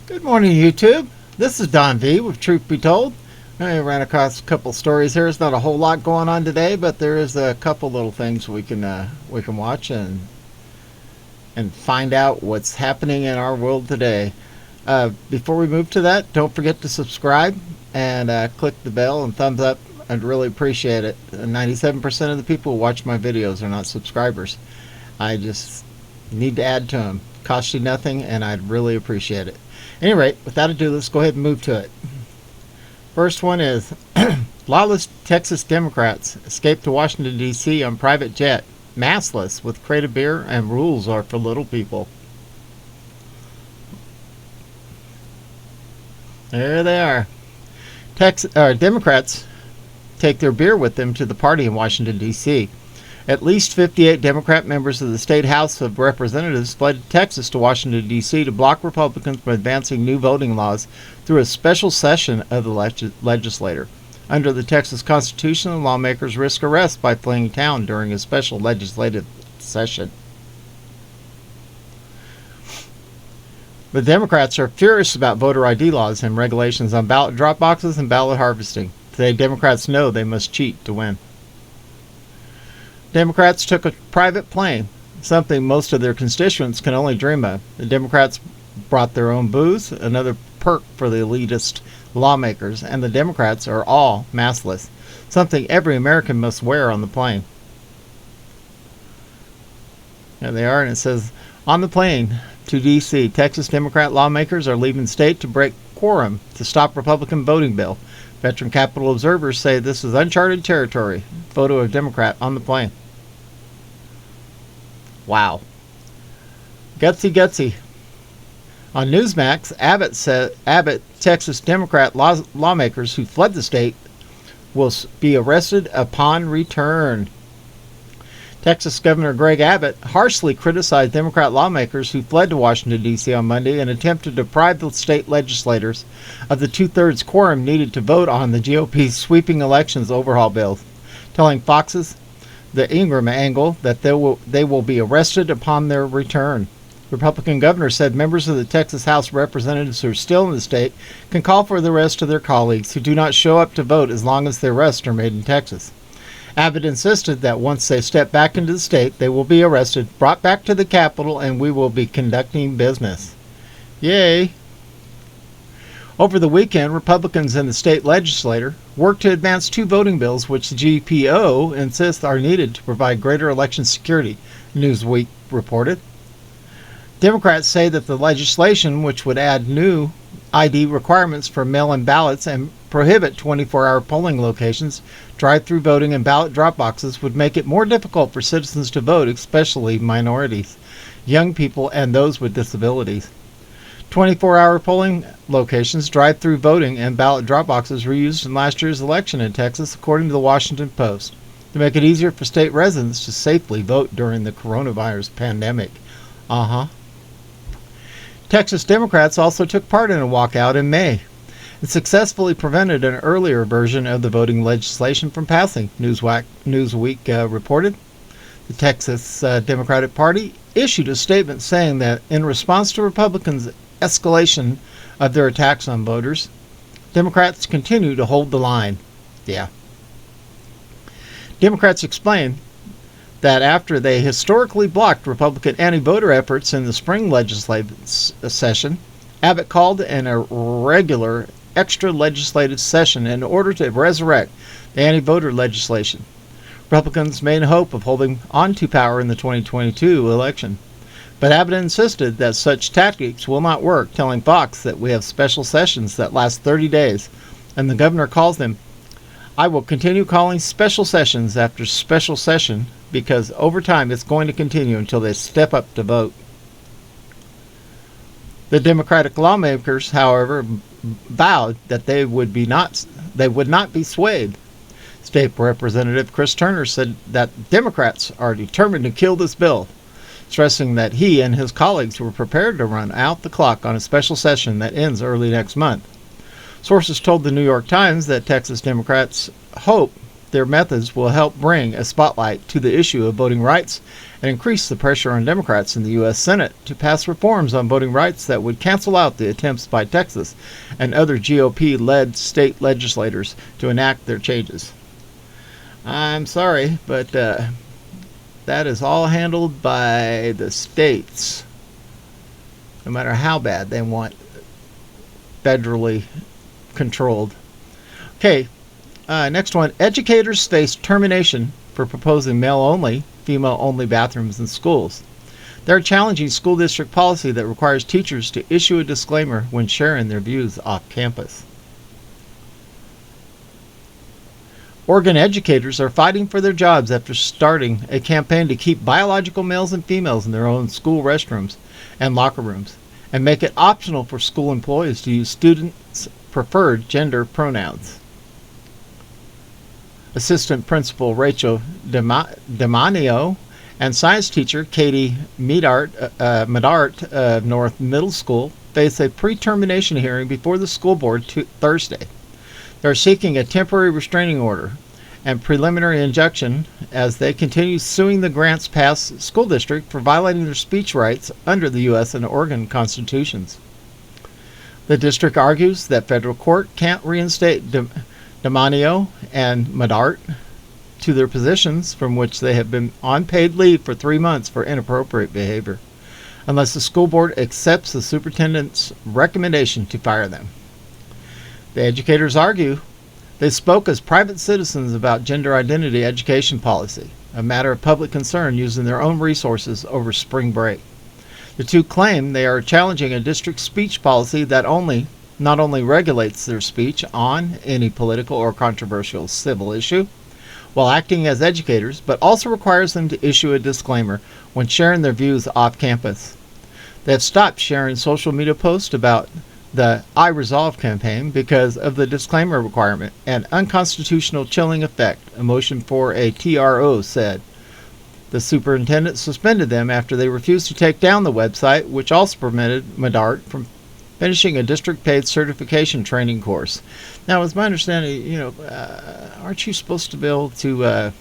Good morning, YouTube. This is Don V with Truth Be Told. I ran across a couple stories here. There's not a whole lot going on today, but there is a couple little things we can watch and find out what's happening in our world today. Before we move to that, don't forget to subscribe and click the bell and thumbs up. I'd really appreciate it. 97% of the people who watch my videos are not subscribers. I just need to add to them. Costs you nothing, and I'd really appreciate it. At any rate, without ado, let's go ahead and move to it. First one is Lawless Texas Democrats escape to Washington, D.C. on private jet. Maskless with crate of beer and rules are for little people. There they are. Democrats take their beer with them to the party in Washington, D.C. At least 58 Democrat members of the State House of Representatives fled to Texas to Washington, D.C. to block Republicans from advancing new voting laws through a special session of the legislature. Under the Texas Constitution, the lawmakers risk arrest by fleeing town during a special legislative session. The Democrats are furious about voter ID laws and regulations on ballot drop boxes and ballot harvesting. Today, Democrats know they must cheat to win. Democrats took a private plane, something most of their constituents can only dream of. The Democrats brought their own booze, another perk for the elitist lawmakers, and the Democrats are all maskless, something every American must wear on the plane. There they are, and it says, on the plane to D.C., Texas Democrat lawmakers are leaving state to break quorum to stop Republican voting bill. Veteran Capitol observers say this is uncharted territory. Photo of Democrat on the plane. Wow. Gutsy. On Newsmax, Abbott, Texas Democrat lawmakers who fled the state will be arrested upon return. Texas Governor Greg Abbott harshly criticized Democrat lawmakers who fled to Washington, D.C. on Monday in an attempt to deprive the state legislators of the two-thirds quorum needed to vote on the GOP's sweeping elections overhaul bill, telling Fox's The Ingraham Angle that they will be arrested upon their return. Republican governor said members of the Texas House of Representatives who are still in the state can call for the arrest of their colleagues who do not show up to vote as long as their arrests are made in Texas. Abbott insisted that once they step back into the state, they will be arrested, brought back to the Capitol, and we will be conducting business. Yay! Over the weekend, Republicans in the state legislature worked to advance two voting bills which the GPO insists are needed to provide greater election security, Newsweek reported. Democrats say that the legislation, which would add new ID requirements for mail-in ballots and prohibit 24-hour polling locations, drive-through voting, and ballot drop boxes, would make it more difficult for citizens to vote, especially minorities, young people, and those with disabilities. 24-hour polling locations, drive-through voting, and ballot drop boxes were used in last year's election in Texas, according to the Washington Post, to make it easier for state residents to safely vote during the coronavirus pandemic. Texas Democrats also took part in a walkout in May. It successfully prevented an earlier version of the voting legislation from passing, Newsweek reported. The Texas Democratic Party issued a statement saying that in response to Republicans' escalation of their attacks on voters, Democrats continue to hold the line. Democrats explained that after they historically blocked Republican anti-voter efforts in the spring legislative session, Abbott called an irregular extra legislative session in order to resurrect the anti-voter legislation. Republicans made hope of holding on to power in the 2022 election. But Abbott insisted that such tactics will not work, telling Fox that we have special sessions that last 30 days, and the governor calls them, I will continue calling special sessions after special session because over time it's going to continue until they step up to vote. The Democratic lawmakers, however, vowed that they would not be swayed. State Representative Chris Turner said that Democrats are determined to kill this bill, stressing that he and his colleagues were prepared to run out the clock on a special session that ends early next month. Sources told the New York Times that Texas Democrats hope their methods will help bring a spotlight to the issue of voting rights and increase the pressure on Democrats in the U.S. Senate to pass reforms on voting rights that would cancel out the attempts by Texas and other GOP-led state legislators to enact their changes. I'm sorry, but that is all handled by the states, no matter how bad they want federally controlled. Okay, next one. Educators face termination for proposing male-only, female-only bathrooms in schools. They're challenging school district policy that requires teachers to issue a disclaimer when sharing their views off campus. Oregon educators are fighting for their jobs after starting a campaign to keep biological males and females in their own school restrooms and locker rooms, and make it optional for school employees to use students' preferred gender pronouns. Assistant Principal Rachel Demanio and science teacher Katie Medart of North Middle School face a pre-termination hearing before the school board Thursday. They're seeking a temporary restraining order and preliminary injunction as they continue suing the Grants Pass School District for violating their speech rights under the U.S. and Oregon constitutions. The district argues that federal court can't reinstate Demanio and Medart to their positions from which they have been on paid leave for 3 months for inappropriate behavior, unless the school board accepts the superintendent's recommendation to fire them. The educators argue they spoke as private citizens about gender identity education policy, a matter of public concern, using their own resources over spring break. The two claim they are challenging a district speech policy that not only regulates their speech on any political or controversial civil issue while acting as educators, but also requires them to issue a disclaimer when sharing their views off campus. They have stopped sharing social media posts about the I Resolve campaign because of the disclaimer requirement and unconstitutional chilling effect, a motion for a TRO said. The superintendent suspended them after they refused to take down the website, which also prevented Medart from finishing a district-paid certification training course. Now, it's my understanding, aren't you supposed to be able to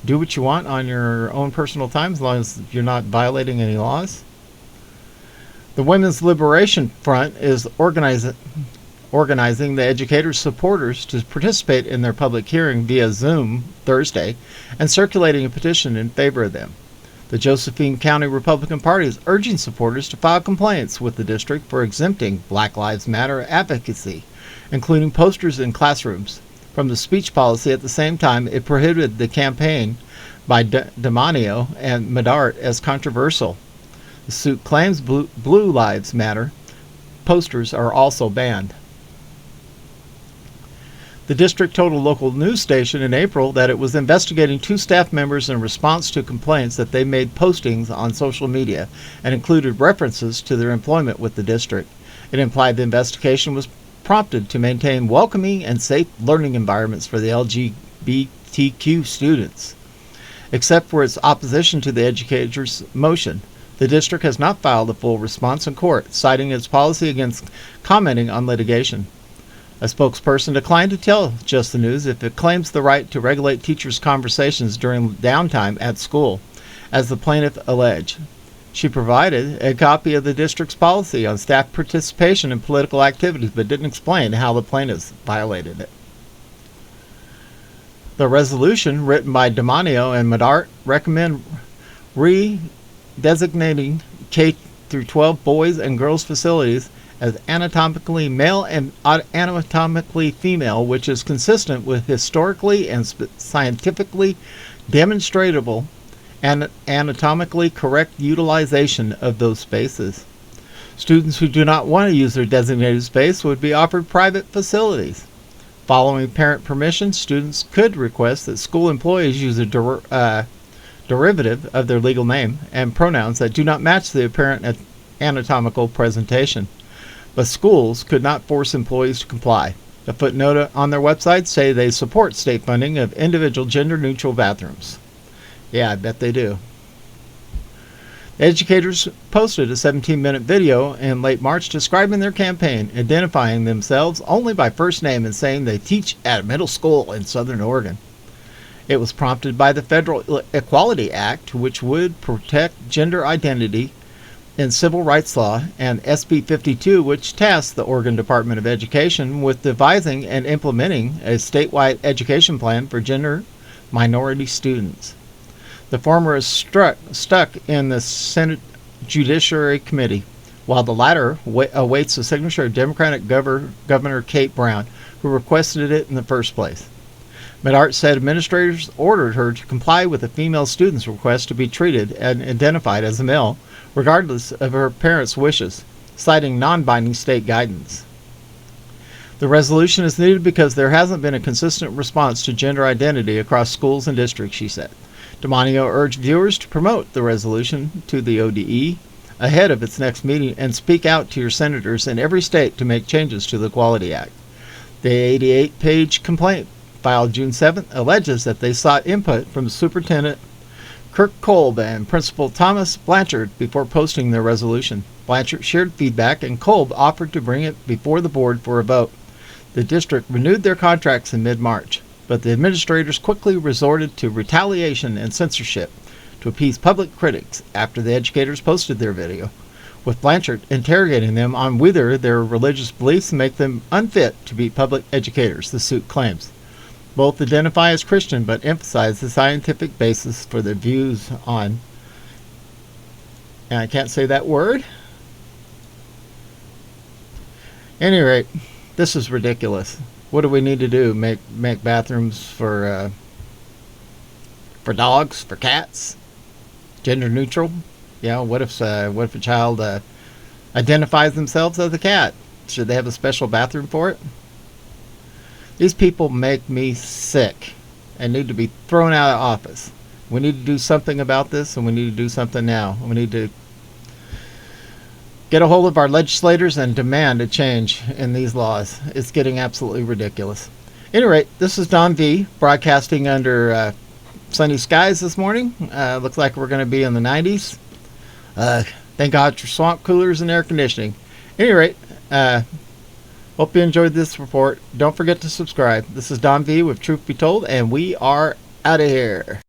do what you want on your own personal time as long as you're not violating any laws? The Women's Liberation Front is organizing the educators' supporters to participate in their public hearing via Zoom Thursday and circulating a petition in favor of them. The Josephine County Republican Party is urging supporters to file complaints with the district for exempting Black Lives Matter advocacy, including posters in classrooms, from the speech policy. At the same time, it prohibited the campaign by Demanio and Medart as controversial. The suit claims Blue Lives Matter posters are also banned. The district told a local news station in April that it was investigating 2 staff members in response to complaints that they made postings on social media and included references to their employment with the district. It implied the investigation was prompted to maintain welcoming and safe learning environments for the LGBTQ students. Except for its opposition to the educators' motion, the district has not filed a full response in court, citing its policy against commenting on litigation. A spokesperson declined to tell Just the News if it claims the right to regulate teachers' conversations during downtime at school, as the plaintiff alleged. She provided a copy of the district's policy on staff participation in political activities, but didn't explain how the plaintiffs violated it. The resolution, written by Demanio and Medart, recommend designating K-12 boys and girls facilities as anatomically male and anatomically female, which is consistent with historically and scientifically demonstrable and anatomically correct utilization of those spaces. Students who do not want to use their designated space would be offered private facilities. Following parent permission, students could request that school employees use a derivative of their legal name and pronouns that do not match the apparent anatomical presentation, but schools could not force employees to comply. A footnote on their website say they support state funding of individual gender-neutral bathrooms. Yeah, I bet they do. Educators posted a 17-minute video in late March describing their campaign, identifying themselves only by first name and saying they teach at a middle school in Southern Oregon. It was prompted by the Federal Equality Act, which would protect gender identity in civil rights law, and SB 52, which tasked the Oregon Department of Education with devising and implementing a statewide education plan for gender minority students. The former is stuck in the Senate Judiciary Committee, while the latter awaits the signature of Democratic Governor Kate Brown, who requested it in the first place. Medart said administrators ordered her to comply with a female student's request to be treated and identified as a male, regardless of her parents' wishes, citing non-binding state guidance. The resolution is needed because there hasn't been a consistent response to gender identity across schools and districts, she said. Demonio urged viewers to promote the resolution to the ODE ahead of its next meeting and speak out to your senators in every state to make changes to the Equality Act. The 88-page complaint filed June 7th alleges that they sought input from Superintendent Kirk Kolb and Principal Thomas Blanchard before posting their resolution. Blanchard shared feedback, and Kolb offered to bring it before the board for a vote. The district renewed their contracts in mid-March, but the administrators quickly resorted to retaliation and censorship to appease public critics after the educators posted their video, with Blanchard interrogating them on whether their religious beliefs make them unfit to be public educators, the suit claims. Both identify as Christian but emphasize the scientific basis for their views on, and I can't say that word. At any rate, this is ridiculous. What do we need to do? Make bathrooms for dogs, for cats, gender neutral? Yeah. What if a child identifies themselves as a cat? Should they have a special bathroom for it? These people make me sick and need to be thrown out of office. We need to do something about this, and we need to do something now. We need to get a hold of our legislators and demand a change in these laws. It's getting absolutely ridiculous. At any rate, this is Don V, broadcasting under sunny skies this morning. Looks like we're going to be in the 90s. Thank God for swamp coolers and air conditioning. At any rate, hope you enjoyed this report. Don't forget to subscribe. This is Don V with Truth Be Told, and we are out of here.